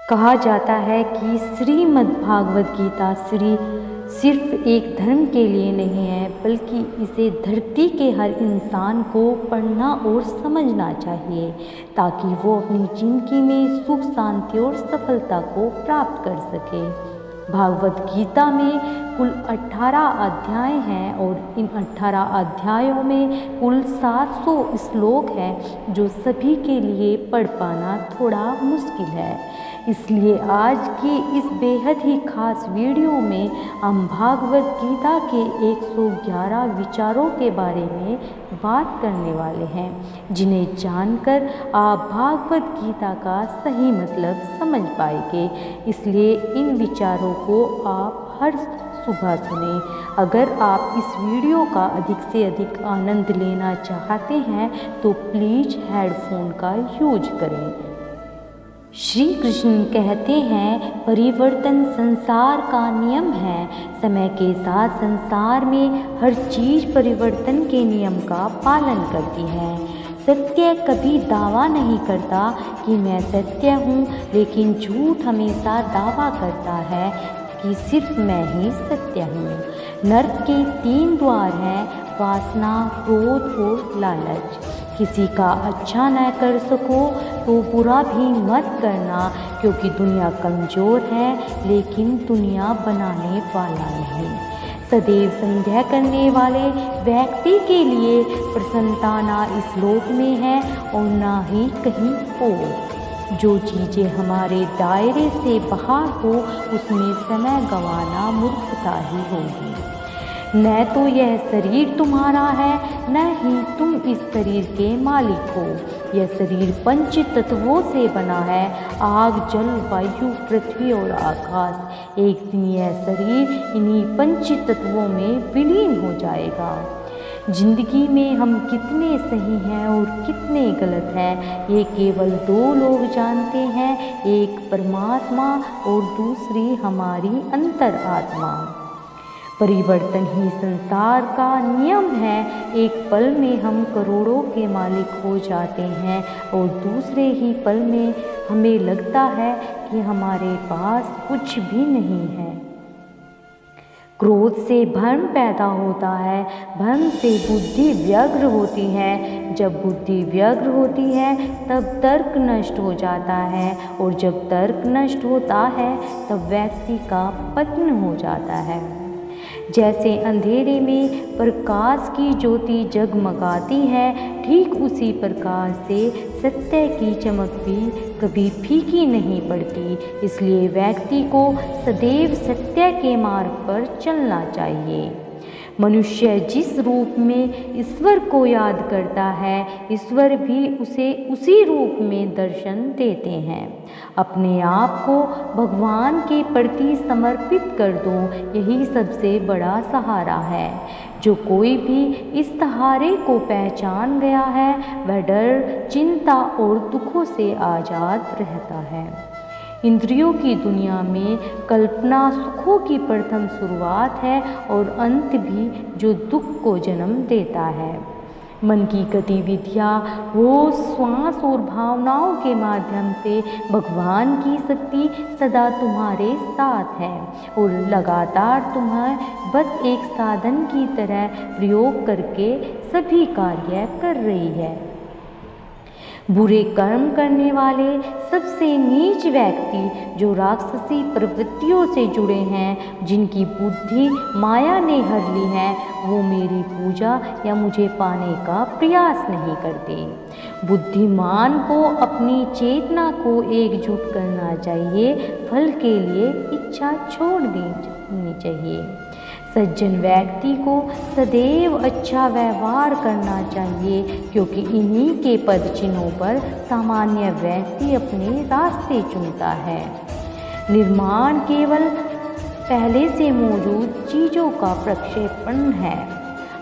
कहा जाता है कि श्रीमद्भागवत गीता सिर्फ एक धर्म के लिए नहीं है, बल्कि इसे धरती के हर इंसान को पढ़ना और समझना चाहिए ताकि वो अपनी जिंदगी में सुख शांति और सफलता को प्राप्त कर सके। भागवत गीता में कुल 18 अध्याय हैं और इन 18 अध्यायों में कुल 700 श्लोक हैं, जो सभी के लिए पढ़ पाना थोड़ा मुश्किल है। इसलिए आज की इस बेहद ही खास वीडियो में हम भागवत गीता के 111 विचारों के बारे में बात करने वाले हैं, जिन्हें जानकर आप भागवत गीता का सही मतलब समझ पाएंगे। इसलिए इन विचारों को आप हर सुबह सुनें। अगर आप इस वीडियो का अधिक से अधिक आनंद लेना चाहते हैं तो प्लीज़ हेडफोन का यूज करें। श्री कृष्ण कहते हैं, परिवर्तन संसार का नियम है। समय के साथ संसार में हर चीज़ परिवर्तन के नियम का पालन करती है। सत्य कभी दावा नहीं करता कि मैं सत्य हूँ, लेकिन झूठ हमेशा दावा करता है कि सिर्फ मैं ही सत्य हूँ। नर्क के 3 द्वार हैं, वासना, क्रोध और लालच। किसी का अच्छा न कर सको तो बुरा भी मत करना, क्योंकि दुनिया कमज़ोर है लेकिन दुनिया बनाने वाला नहीं। सदैव संदेह करने वाले व्यक्ति के लिए प्रसन्नता ना इस लोक में है और ना ही कहीं और। जो चीज़ें हमारे दायरे से बाहर हो उसमें समय गंवाना मूर्खता ही होगी। न तो यह शरीर तुम्हारा है, न ही तुम इस शरीर के मालिक हो। यह शरीर पंच तत्वों से बना है, आग, जल, वायु, पृथ्वी और आकाश। एक दिन यह शरीर इन्हीं पंच तत्वों में विलीन हो जाएगा। जिंदगी में हम कितने सही हैं और कितने गलत हैं, ये केवल 2 लोग जानते हैं, एक परमात्मा और दूसरी हमारी अंतरात्मा। परिवर्तन ही संसार का नियम है। एक पल में हम करोड़ों के मालिक हो जाते हैं और दूसरे ही पल में हमें लगता है कि हमारे पास कुछ भी नहीं है। क्रोध से भ्रम पैदा होता है, भ्रम से बुद्धि व्यग्र होती है, जब बुद्धि व्यग्र होती है तब तर्क नष्ट हो जाता है, और जब तर्क नष्ट होता है तब व्यक्ति का पतन हो जाता है। जैसे अंधेरे में प्रकाश की ज्योति जगमगाती है, ठीक उसी प्रकार से सत्य की चमक भी कभी फीकी नहीं पड़ती। इसलिए व्यक्ति को सदैव सत्य के मार्ग पर चलना चाहिए। मनुष्य जिस रूप में ईश्वर को याद करता है, ईश्वर भी उसे उसी रूप में दर्शन देते हैं। अपने आप को भगवान के प्रति समर्पित कर दो, यही सबसे बड़ा सहारा है। जो कोई भी इस सहारे को पहचान गया है, वह डर, चिंता और दुखों से आज़ाद रहता है। इंद्रियों की दुनिया में कल्पना सुखों की प्रथम शुरुआत है और अंत भी, जो दुख को जन्म देता है। मन की गतिविधियाँ, होश, श्वास और भावनाओं के माध्यम से भगवान की शक्ति सदा तुम्हारे साथ है और लगातार तुम्हें बस एक साधन की तरह प्रयोग करके सभी कार्य कर रही है। बुरे कर्म करने वाले सबसे नीच व्यक्ति जो राक्षसी प्रवृत्तियों से जुड़े हैं, जिनकी बुद्धि माया ने हर ली है, वो मेरी पूजा या मुझे पाने का प्रयास नहीं करते। बुद्धिमान को अपनी चेतना को एकजुट करना चाहिए, फल के लिए इच्छा छोड़ देनी चाहिए। सज्जन व्यक्ति को सदैव अच्छा व्यवहार करना चाहिए, क्योंकि इन्हीं के पद चिन्हों पर सामान्य व्यक्ति अपने रास्ते चुनता है। निर्माण केवल पहले से मौजूद चीज़ों का प्रक्षेपण है।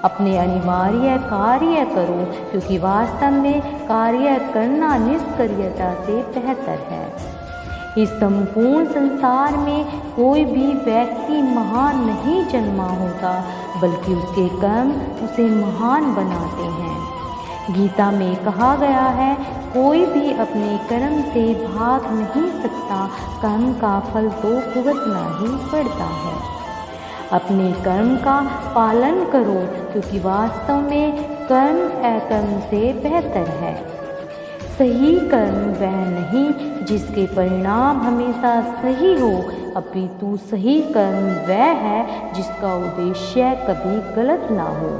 अपने अनिवार्य कार्य करो, क्योंकि वास्तव में कार्य करना निष्क्रियता से बेहतर है। इस संपूर्ण संसार में कोई भी व्यक्ति महान नहीं जन्मा होता, बल्कि उसके कर्म उसे महान बनाते हैं। गीता में कहा गया है, कोई भी अपने कर्म से भाग नहीं सकता, हमेशा कर्म का फल तो भुगतना ही पड़ता है। अपने कर्म का पालन करो, क्योंकि वास्तव में कर्म अकर्म से बेहतर है। सही कर्म वह नहीं जिसके परिणाम हमेशा सही हो, अपितु सही कर्म वह है जिसका उद्देश्य कभी गलत ना हो।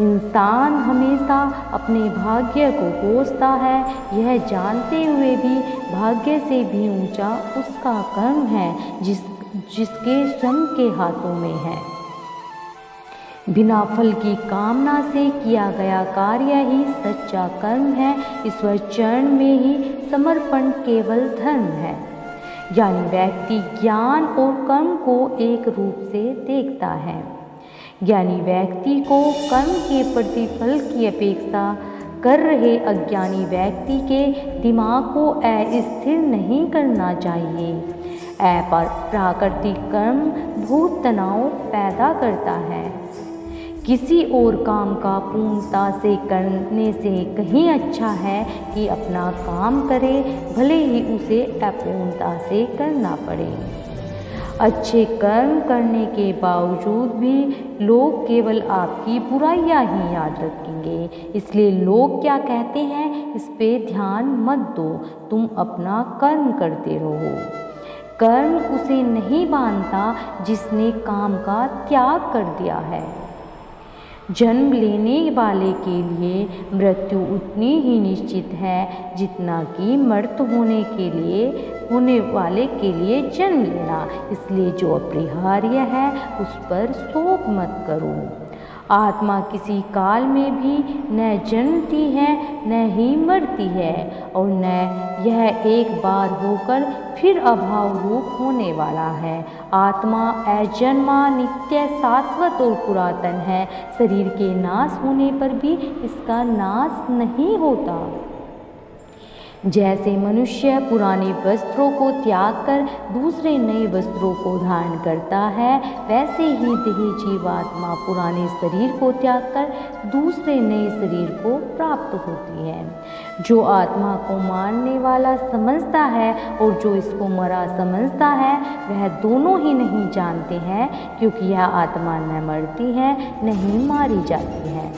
इंसान हमेशा अपने भाग्य को कोसता है, यह जानते हुए भी भाग्य से भी ऊंचा उसका कर्म है जिसके श्रम के हाथों में है। बिना फल की कामना से किया गया कार्य ही सच्चा कर्म है। ईश्वर चरण में ही समर्पण केवल धर्म है। यानी व्यक्ति ज्ञान और कर्म को एक रूप से देखता है। ज्ञानी व्यक्ति को कर्म के प्रतिफल की अपेक्षा कर रहे अज्ञानी व्यक्ति के दिमाग को अस्थिर नहीं करना चाहिए। प्राकृतिक कर्म बहुत तनाव पैदा करता है। किसी और काम का पूर्णता से करने से कहीं अच्छा है कि अपना काम करे, भले ही उसे अपूर्णता से करना पड़े। अच्छे कर्म करने के बावजूद भी लोग केवल आपकी बुराइयां ही याद रखेंगे। इसलिए लोग क्या कहते हैं, इस पे ध्यान मत दो, तुम अपना कर्म करते रहो। कर्म उसे नहीं बांधता जिसने काम का त्याग कर दिया है। जन्म लेने वाले के लिए मृत्यु उतनी ही निश्चित है जितना कि मृत होने वाले के लिए जन्म लेना। इसलिए जो अपरिहार्य है उस पर शोक मत करो। आत्मा किसी काल में भी न जन्मती है न ही मरती है, और न यह एक बार होकर फिर अभाव रूप होने वाला है। आत्मा अजन्मा, नित्य, शाश्वत और पुरातन है। शरीर के नाश होने पर भी इसका नाश नहीं होता। जैसे मनुष्य पुराने वस्त्रों को त्याग कर दूसरे नए वस्त्रों को धारण करता है, वैसे ही देही जीवात्मा पुराने शरीर को त्याग कर दूसरे नए शरीर को प्राप्त होती है। जो आत्मा को मारने वाला समझता है और जो इसको मरा समझता है, वह दोनों ही नहीं जानते हैं, क्योंकि यह आत्मा न मरती है न ही मारी जाती है।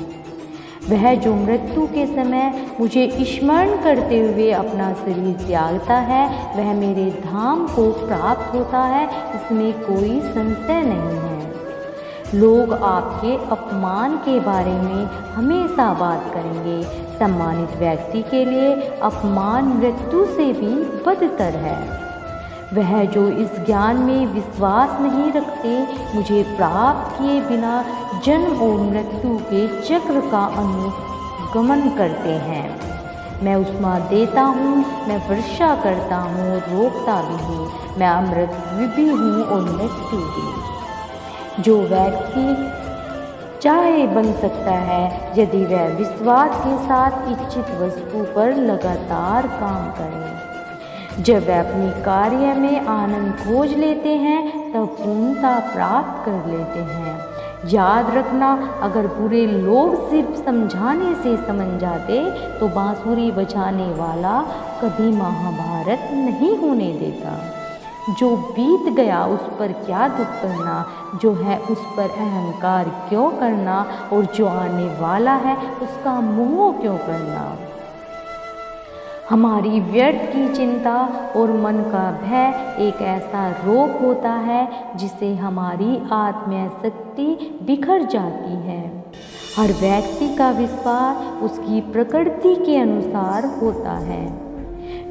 वह जो मृत्यु के समय मुझे स्मरण करते हुए अपना शरीर त्यागता है, वह मेरे धाम को प्राप्त होता है, इसमें कोई संशय नहीं है। लोग आपके अपमान के बारे में हमेशा बात करेंगे। सम्मानित व्यक्ति के लिए अपमान मृत्यु से भी बदतर है। वह जो इस ज्ञान में विश्वास नहीं रखते, मुझे प्राप्त किए बिना जन्म और मृत्यु के चक्र का अनुगमन करते हैं। मैं उष्मा देता हूँ, मैं वर्षा करता हूँ, रोकता भी हूँ, मैं अमृत भी हूँ और मृत्यु भी। जो व्यक्ति चाहे बन सकता है यदि वह विश्वास के साथ इच्छित वस्तु पर लगातार काम करे। जब वे अपनी कार्य में आनंद खोज लेते हैं तब पूर्णता प्राप्त कर लेते हैं। याद रखना, अगर बुरे लोग सिर्फ समझाने से समझ जाते तो बांसुरी बजाने वाला कभी महाभारत नहीं होने देता। जो बीत गया उस पर क्या दुख करना, जो है उस पर अहंकार क्यों करना, और जो आने वाला है उसका मोह क्यों करना। हमारी व्यर्थ की चिंता और मन का भय एक ऐसा रोग होता है जिससे हमारी आत्मीय शक्ति बिखर जाती है। हर व्यक्ति का विश्वास उसकी प्रकृति के अनुसार होता है।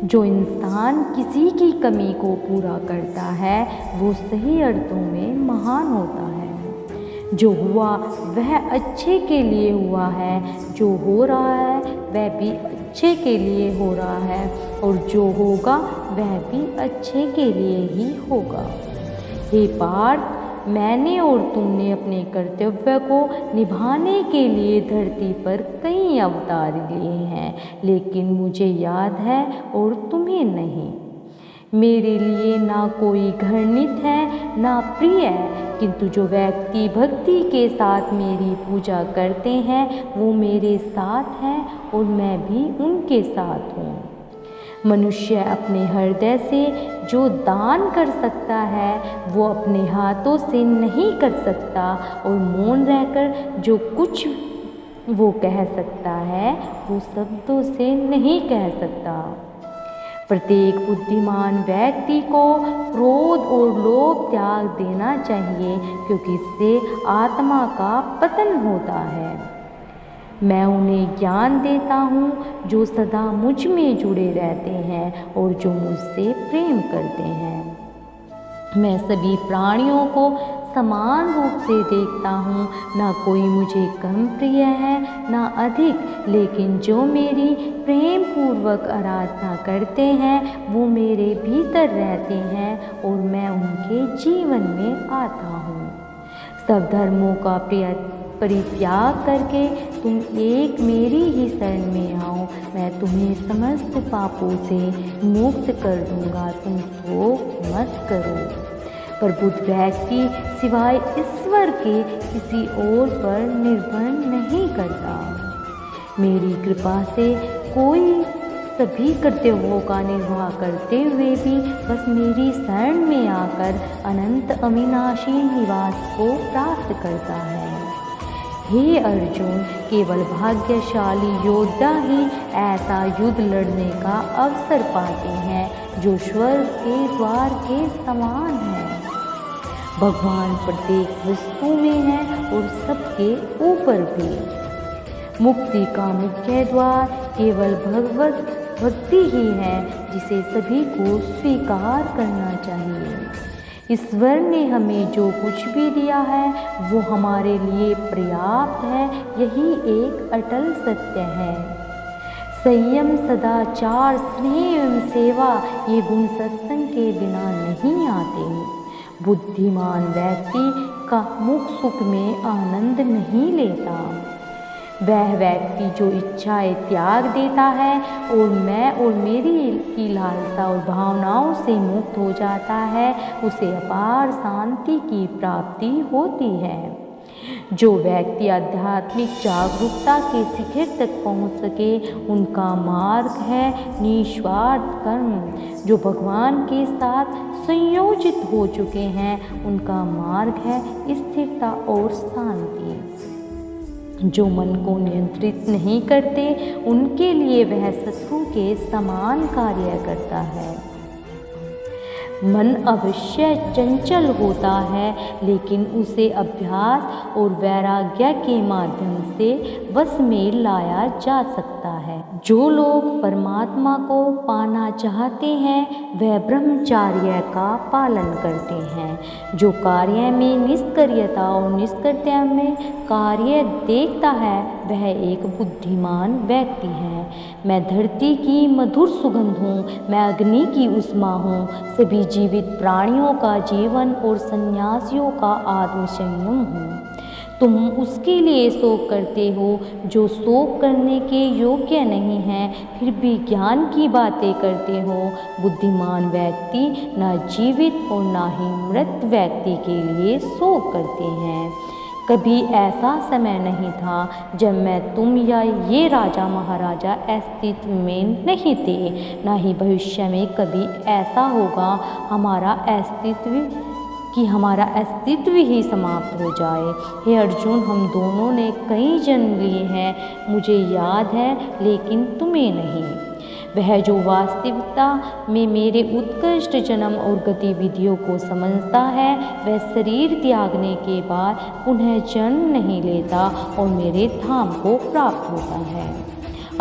जो इंसान किसी की कमी को पूरा करता है वो सही अर्थों में महान होता है। जो हुआ वह अच्छे के लिए हुआ है, जो हो रहा है वह भी अच्छे के लिए हो रहा है, और जो होगा वह भी अच्छे के लिए ही होगा। हे पार्थ, मैंने और तुमने अपने कर्तव्य को निभाने के लिए धरती पर कई अवतार लिए हैं, लेकिन मुझे याद है और तुम्हें नहीं। मेरे लिए ना कोई घृणित है ना प्रिय है, किंतु जो व्यक्ति भक्ति के साथ मेरी पूजा करते हैं वो मेरे साथ हैं और मैं भी उनके साथ हूँ। मनुष्य अपने हृदय से जो दान कर सकता है वो अपने हाथों से नहीं कर सकता, और मौन रहकर जो कुछ वो कह सकता है वो शब्दों से नहीं कह सकता। प्रत्येक बुद्धिमान व्यक्ति को क्रोध और लोभ त्याग देना चाहिए, क्योंकि इससे आत्मा का पतन होता है। मैं उन्हें ज्ञान देता हूँ जो सदा मुझ में जुड़े रहते हैं और जो मुझसे प्रेम करते हैं। मैं सभी प्राणियों को समान रूप से देखता हूँ, ना कोई मुझे कम प्रिय है ना अधिक, लेकिन जो मेरी प्रेम पूर्वक आराधना करते हैं वो मेरे भीतर रहते हैं और मैं उनके जीवन में आता हूँ। सब धर्मों का परित्याग करके तुम एक मेरी ही शरण में आओ, मैं तुम्हें समस्त पापों से मुक्त कर दूंगा, तुम शोक मत करो। पर बुद्ध व्यक्ति सिवाय ईश्वर के किसी और पर निर्भर नहीं करता। मेरी कृपा से कोई सभी कर्तव्यों का निर्वाह करते हुए भी बस मेरी शरण में आकर अनंत अविनाशी निवास को प्राप्त करता है। हे अर्जुन, केवल भाग्यशाली योद्धा ही ऐसा युद्ध लड़ने का अवसर पाते हैं जो स्वर्ग के द्वार के समान है। भगवान प्रत्येक वस्तु में है और सबके ऊपर भी। मुक्ति का मुख्य द्वार केवल भगवत भक्ति ही है, जिसे सभी को स्वीकार करना चाहिए। ईश्वर ने हमें जो कुछ भी दिया है वो हमारे लिए पर्याप्त है, यही एक अटल सत्य है। संयम, सदाचार, स्नेह एवं सेवा ये गुण सत्संग के बिना नहीं आते। बुद्धिमान व्यक्ति का मुख सुख में आनंद नहीं लेता। वह व्यक्ति जो इच्छाएं त्याग देता है और मैं और मेरी की लालसा और भावनाओं से मुक्त हो जाता है, उसे अपार शांति की प्राप्ति होती है। जो व्यक्ति आध्यात्मिक जागरूकता के शिखर तक पहुंच सके उनका मार्ग है निस्वार्थ कर्म। जो भगवान के साथ संयोजित हो चुके हैं उनका मार्ग है स्थिरता और शांति। जो मन को नियंत्रित नहीं करते उनके लिए वह शत्रु के समान कार्य करता है। मन अवश्य चंचल होता है, लेकिन उसे अभ्यास और वैराग्य के माध्यम से वश में लाया जा सकता है। जो लोग परमात्मा को पाना चाहते हैं वह ब्रह्मचर्य का पालन करते हैं। जो कार्य में निष्क्रियता और निष्कृत्य में कार्य देखता है वह एक बुद्धिमान व्यक्ति है। मैं धरती की मधुर सुगंध हूँ, मैं अग्नि की उष्मा हूँ, सभी जीवित प्राणियों का जीवन और सन्यासियों का आत्मसंयम हूँ। तुम उसके लिए शोक करते हो जो शोक करने के योग्य नहीं है, फिर भी ज्ञान की बातें करते हो। बुद्धिमान व्यक्ति न जीवित और न ही मृत व्यक्ति के लिए शोक करते हैं। कभी ऐसा समय नहीं था जब मैं, तुम या ये राजा महाराजा अस्तित्व में नहीं थे, न ही भविष्य में कभी ऐसा होगा हमारा अस्तित्व ही समाप्त हो जाए। हे अर्जुन, हम दोनों ने कई जन्म लिए हैं, मुझे याद है लेकिन तुम्हें नहीं। वह जो वास्तविकता में मेरे उत्कृष्ट जन्म और गतिविधियों को समझता है वह शरीर त्यागने के बाद पुनः जन्म नहीं लेता और मेरे धाम को प्राप्त होता है।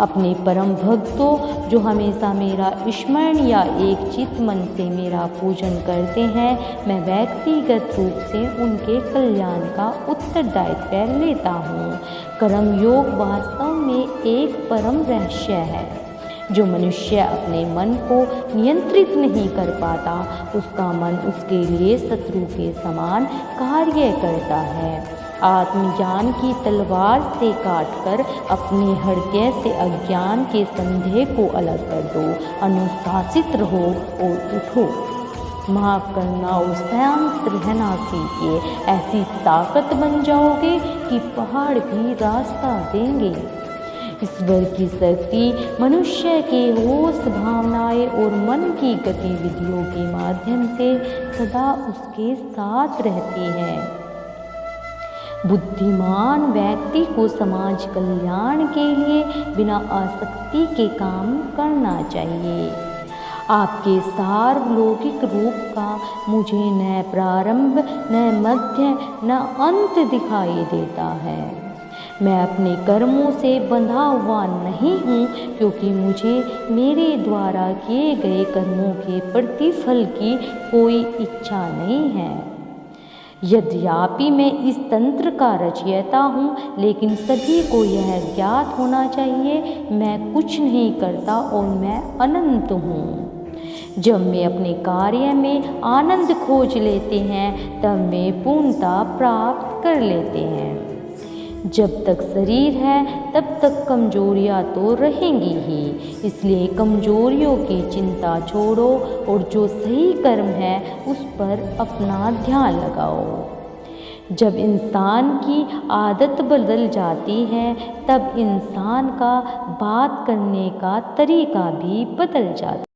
अपने परम भक्तों जो हमेशा मेरा स्मरण या एक चित्त मन से मेरा पूजन करते हैं, मैं व्यक्तिगत रूप से उनके कल्याण का उत्तरदायित्व लेता हूँ। कर्म योग वास्तव में एक परम रहस्य है। जो मनुष्य अपने मन को नियंत्रित नहीं कर पाता उसका मन उसके लिए शत्रु के समान कार्य करता है। आत्मज्ञान की तलवार से काटकर अपने हृदय से अज्ञान के संदेह को अलग कर दो। अनुशासित रहो और उठो। माफ़ करना और शांत रहना सीखिए। ऐसी ताकत बन जाओगे कि पहाड़ भी रास्ता देंगे। ईश्वर की शक्ति मनुष्य के होश, भावनाएं और मन की गतिविधियों के माध्यम से सदा उसके साथ रहती है। बुद्धिमान व्यक्ति को समाज कल्याण के लिए बिना आसक्ति के काम करना चाहिए। आपके सार्वलौकिक रूप का मुझे न प्रारंभ, न मध्य, न अंत दिखाई देता है। मैं अपने कर्मों से बंधा हुआ नहीं हूँ, क्योंकि मुझे मेरे द्वारा किए गए कर्मों के प्रतिफल की कोई इच्छा नहीं है। यद्यपि मैं इस तंत्र का रचयिता हूँ, लेकिन सभी को यह ज्ञात होना चाहिए, मैं कुछ नहीं करता और मैं अनंत हूँ। जब मैं अपने कार्य में आनंद खोज लेते हैं, तब वे पूर्णता प्राप्त कर लेते हैं। जब तक शरीर है, तब तक कमजोरियाँ तो रहेंगी ही, इसलिए कमजोरियों की चिंता छोड़ो और जो सही कर्म है उस पर अपना ध्यान लगाओ। जब इंसान की आदत बदल जाती है, तब इंसान का बात करने का तरीका भी बदल जाता है।